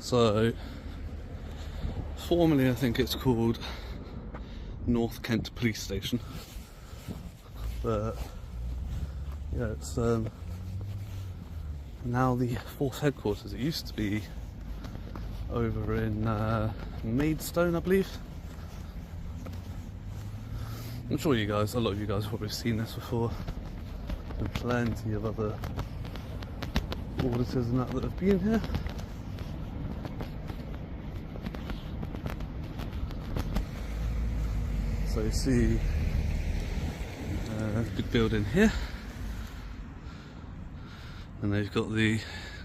So, formerly I think it's called North Kent Police Station, but yeah, it's now the force headquarters. It used to be over in Maidstone, I believe. I'm sure a lot of you guys have probably seen this before. There's plenty of other auditors and that have been here. So you see a big building here, and they've got the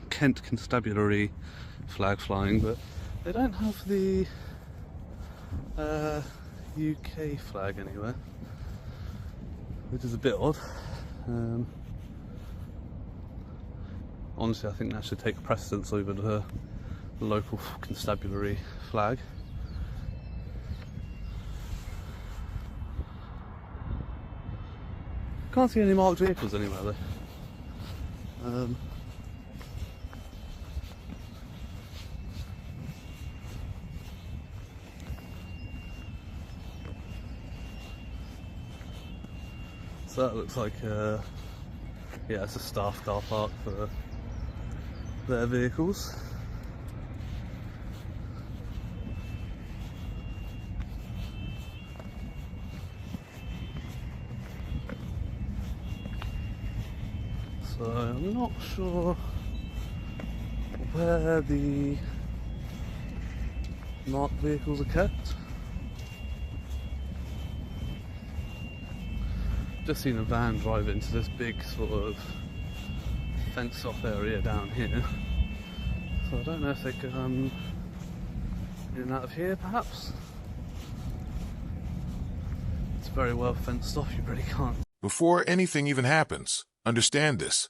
Kent Constabulary flag flying, but they don't have the UK flag anywhere, which is a bit odd. Honestly, I think that should take precedence over the local constabulary flag. Can't see any marked vehicles anywhere though. So that looks like, yeah, it's a staff car park for their vehicles. So I'm not sure where the marked vehicles are kept. Just seen a van drive into this big sort of fenced off area down here. So I don't know if they can in and out of here perhaps. It's very well fenced off, you really can't. Before anything even happens, understand this.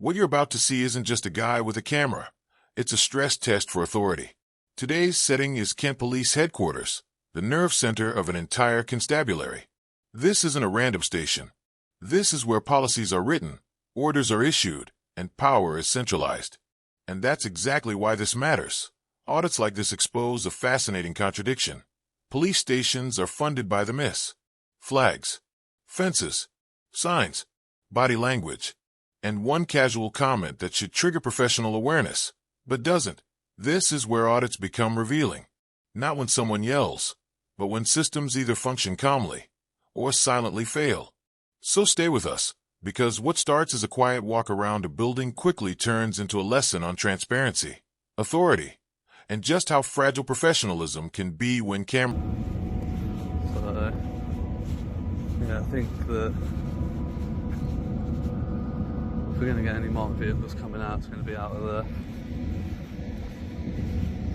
What you're about to see isn't just a guy with a camera. It's a stress test for authority. Today's setting is Kent Police Headquarters, the nerve center of an entire constabulary. This isn't a random station. This is where policies are written, orders are issued, and power is centralized. And that's exactly why this matters. Audits like this expose a fascinating contradiction. Police stations are funded by the myths, flags, fences, signs, body language, and one casual comment that should trigger professional awareness, but doesn't. This is where audits become revealing. Not when someone yells, but when systems either function calmly or silently fail. So stay with us, because what starts as a quiet walk around a building quickly turns into a lesson on transparency, authority, and just how fragile professionalism can be when camera... So, yeah, I think that if we're going to get any marked vehicles coming out, it's going to be out of there.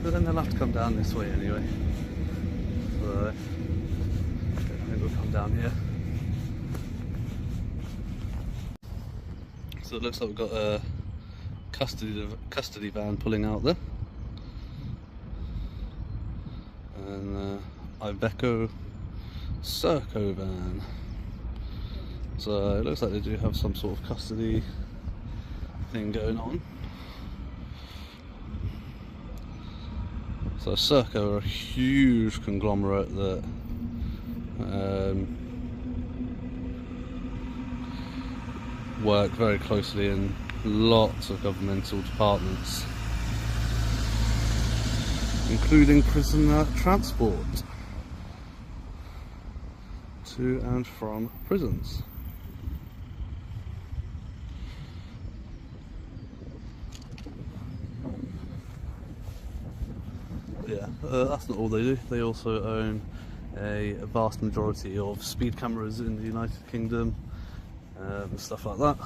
But then they'll have to come down this way anyway. So, I think we'll come down here. So it looks like we've got a custody van pulling out there. And Iveco Serco van. So it looks like they do have some sort of custody thing going on. So Serco are a huge conglomerate that work very closely in lots of governmental departments, including prisoner transport to and from prisons. Yeah, that's not all they do. They also own a vast majority of speed cameras in the United Kingdom and stuff like that.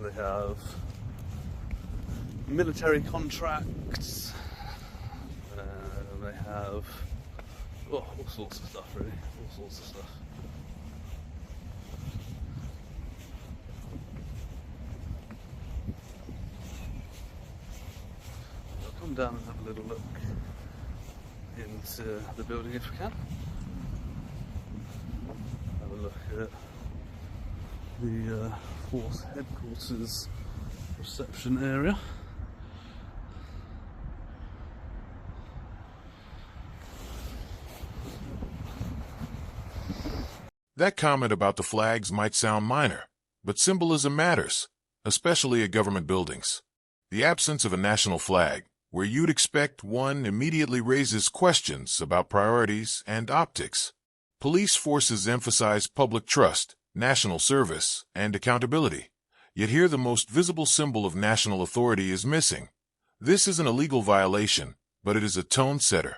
They have military contracts. They have all sorts of stuff, really, all sorts of stuff. I'll come down and have a little look into the building if we can. Have a look at the force headquarters reception area. That comment about the flags might sound minor, but symbolism matters, especially at government buildings. The absence of a national flag, where you'd expect one, immediately raises questions about priorities and optics. Police forces emphasize public trust, national service, and accountability. Yet here the most visible symbol of national authority is missing. This isn't a legal violation, but it is a tone setter.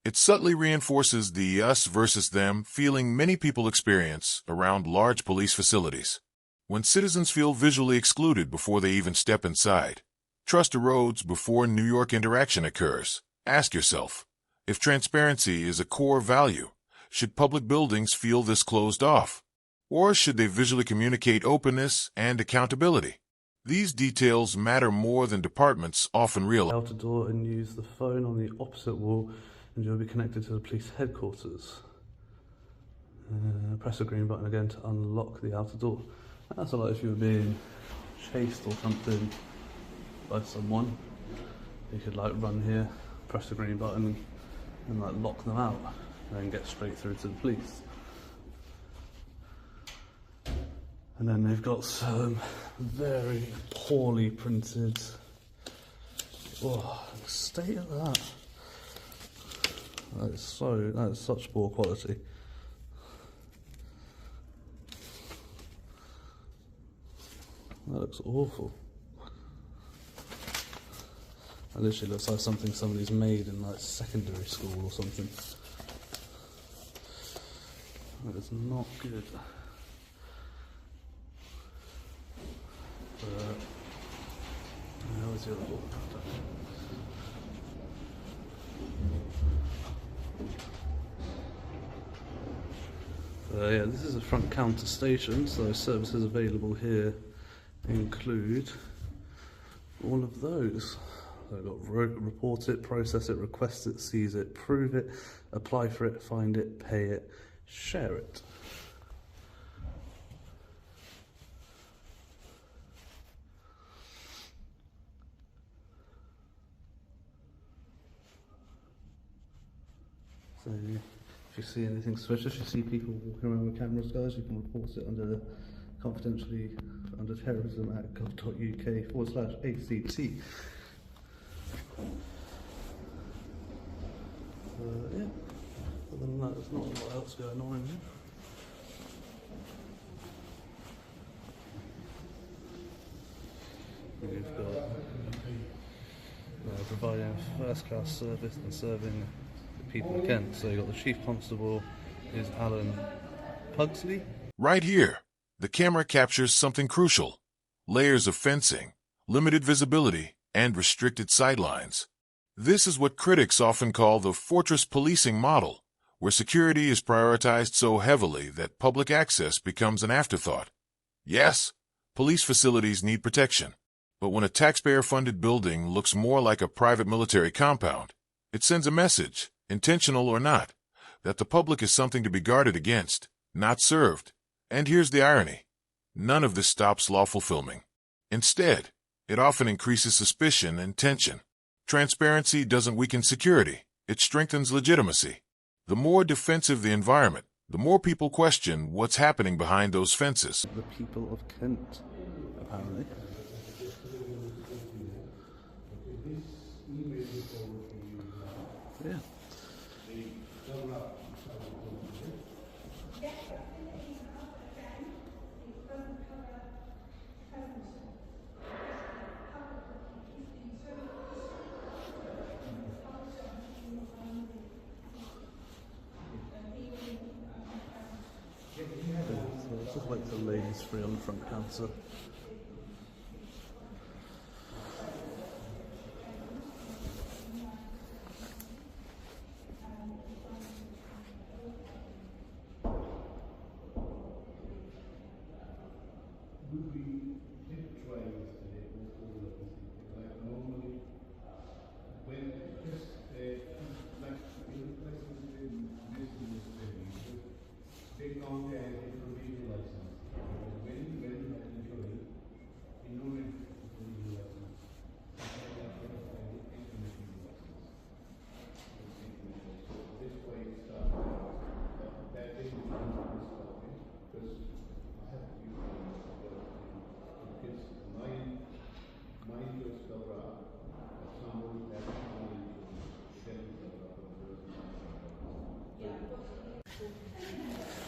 It subtly reinforces the us versus them feeling many people experience around large police facilities. When citizens feel visually excluded before they even step inside, trust erodes before New York interaction occurs. Ask yourself, if transparency is a core value, should public buildings feel this closed off? Or should they visually communicate openness and accountability? These details matter more than departments often realize. Out the door and use the phone on the opposite wall, and you'll be connected to the police headquarters. Press the green button again to unlock the outer door. That's a lot if you were being chased or something by someone. You could like run here, press the green button, and like lock them out, and then get straight through to the police. And then they've got some very poorly printed. Oh, the state of that. That is such poor quality. That looks awful. That literally looks like something somebody's made in like secondary school or something. That is not good. Where's the other door? Yeah, this is a front counter station, so services available here include all of those. So I've got report it, process it, request it, seize it, prove it, apply for it, find it, pay it, share it. So if you see anything suspicious, you see people walking around with cameras, guys, you can report it under confidentially under terrorism at gov.uk/ACT. Yeah, other than that, there's not a lot else going on in here. We've got providing first-class service and serving people in Kent. So you've got the Chief Constable is Alan Pugsley. Right here, the camera captures something crucial: layers of fencing, limited visibility, and restricted sightlines. This is what critics often call the fortress policing model, where security is prioritized so heavily that public access becomes an afterthought. Yes, police facilities need protection, but when a taxpayer-funded building looks more like a private military compound, it sends a message, intentional or not, that the public is something to be guarded against, not served. And here's the irony: none of this stops lawful filming. Instead, it often increases suspicion and tension. Transparency doesn't weaken security, it strengthens legitimacy. The more defensive the environment, the more people question what's happening behind those fences. The people of Kent, apparently. Yeah. So it's just like the ladies free on the front counter.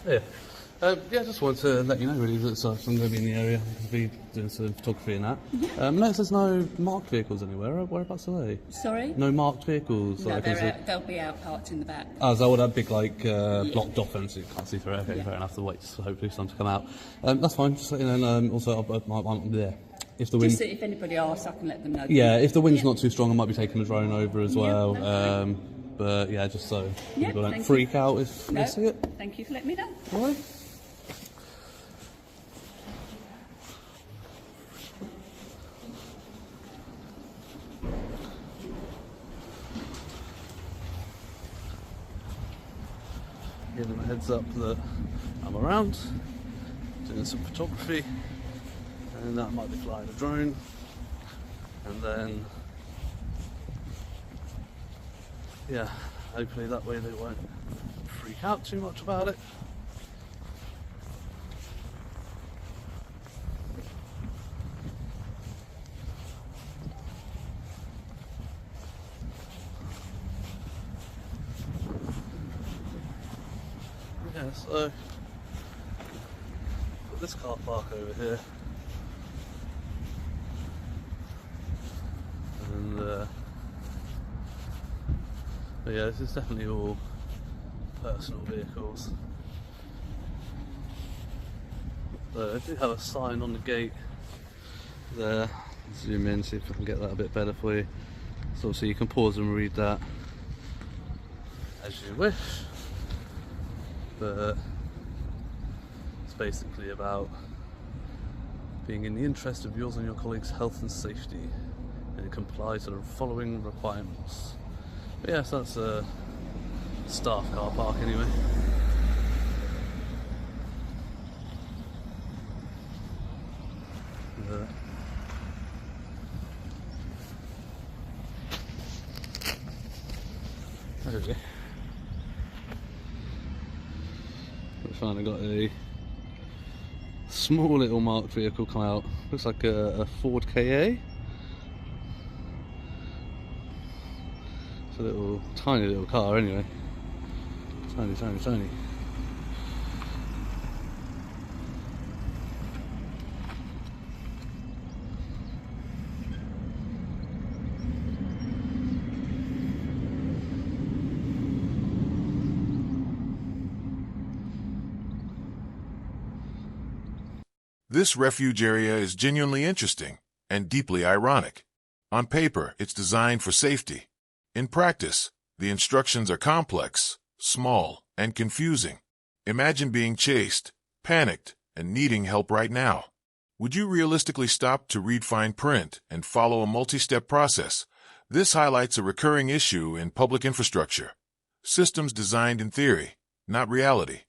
Yeah. Yeah, just wanted to let you know really that I'm going to be in the area. I'll be doing some photography and that. Notice there's no marked vehicles anywhere. Whereabouts are they? Sorry? No marked vehicles. No, like, they'll be out parked in the back. Oh, is that what that big blocked off and so you can't see through it? Okay, fair enough. The wait, so hopefully some to come out. That's fine. Just let you know. Also, I'm there. If the wind, Just if anybody asks, I can let them know. yeah, if the wind's not too strong, I might be taking the drone over as well. Okay. But yeah, just so people don't thank freak you. out if No, they see it. thank you for letting me know. All right. Give them a heads up that I'm around, doing some photography, and that might be flying a drone, and then yeah, hopefully that way they won't freak out too much about it. Yeah, so got this car park over here, and but yeah, this is definitely all personal vehicles. So I do have a sign on the gate there. Zoom in, see if I can get that a bit better for you. So obviously you can pause and read that as you wish. But it's basically about being in the interest of yours and your colleagues' health and safety and comply to the following requirements. But yes, that's a staff car park anyway. There we go. We finally got a small little marked vehicle come out. Looks like a Ford KA. It's a little, tiny little car anyway. Tiny, tiny, tiny. This refuge area is genuinely interesting and deeply ironic. On paper, it's designed for safety. In practice, the instructions are complex, small, and confusing. Imagine being chased, panicked, and needing help right now. Would you realistically stop to read fine print and follow a multi-step process? This highlights a recurring issue in public infrastructure. Systems designed in theory, not reality.